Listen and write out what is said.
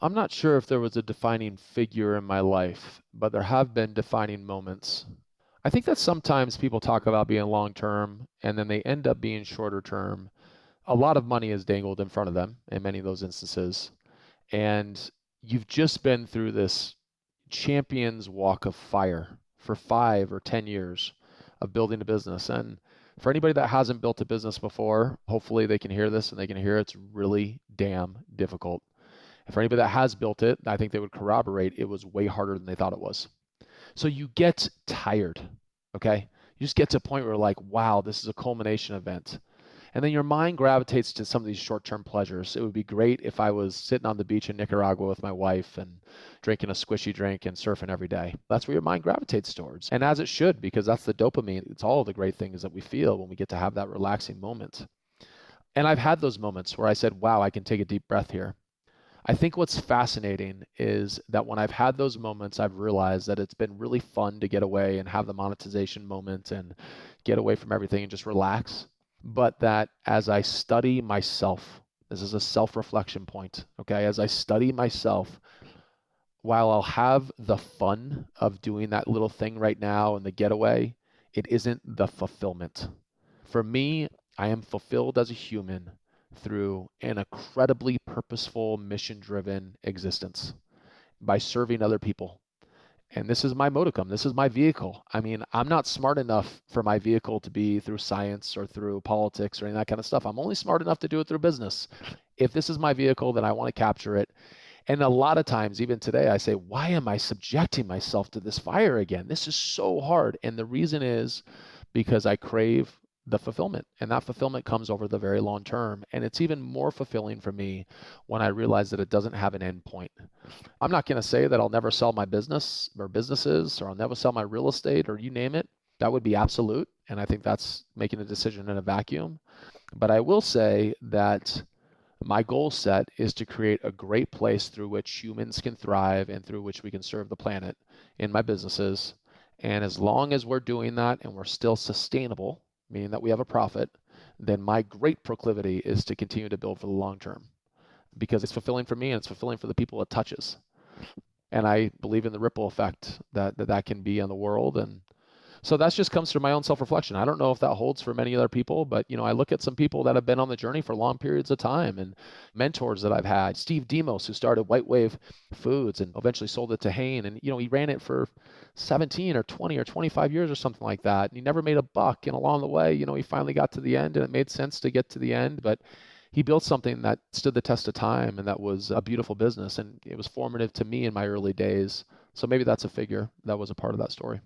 I'm not sure if there was a defining figure in my life, but there have been defining moments. I think that sometimes people talk about being long term and then they end up being shorter term. A lot of money is dangled in front of them in many of those instances. And you've just been through this champion's walk of fire for 5 or 10 years of building a business. And for anybody that hasn't built a business before, hopefully they can hear this and they can hear it's really damn difficult. And for anybody that has built it, I think they would corroborate it was way harder than they thought it was. So you get tired, okay? You just get to a point where you're like, wow, this is a culmination event. And then your mind gravitates to some of these short-term pleasures. It would be great if I was sitting on the beach in Nicaragua with my wife and drinking a squishy drink and surfing every day. That's where your mind gravitates towards. And as it should, because that's the dopamine. It's all the great things that we feel when we get to have that relaxing moment. And I've had those moments where I said, wow, I can take a deep breath here. I think what's fascinating is that when I've had those moments, I've realized that it's been really fun to get away and have the monetization moment and get away from everything and just relax. But that as I study myself, this is a self-reflection point, okay? As I study myself, while I'll have the fun of doing that little thing right now and the getaway, it isn't the fulfillment. For me, I am fulfilled as a human through an incredibly purposeful, mission-driven existence by serving other people. And this is my modicum. This is my vehicle. I mean, I'm not smart enough for my vehicle to be through science or through politics or any of that kind of stuff. I'm only smart enough to do it through business. If this is my vehicle, then I want to capture it. And a lot of times, even today, I say, why am I subjecting myself to this fire again? This is so hard. And the reason is because I crave the fulfillment. And that fulfillment comes over the very long term. And it's even more fulfilling for me when I realize that it doesn't have an end point. I'm not going to say that I'll never sell my business or businesses, or I'll never sell my real estate, or you name it. That would be absolute. And I think that's making a decision in a vacuum. But I will say that my goal set is to create a great place through which humans can thrive and through which we can serve the planet in my businesses. And as long as we're doing that and we're still sustainable, meaning that we have a profit, then my great proclivity is to continue to build for the long term because it's fulfilling for me and it's fulfilling for the people it touches. And I believe in the ripple effect that can be on the world. And so that just comes through my own self-reflection. I don't know if that holds for many other people, but I look at some people that have been on the journey for long periods of time and mentors that I've had. Steve Demos, who started White Wave Foods and eventually sold it to Hain. And he ran it for 17 or 20 or 25 years or something like that. And he never made a buck. And along the way, he finally got to the end and it made sense to get to the end. But he built something that stood the test of time and that was a beautiful business. And it was formative to me in my early days. So maybe that's a figure that was a part of that story.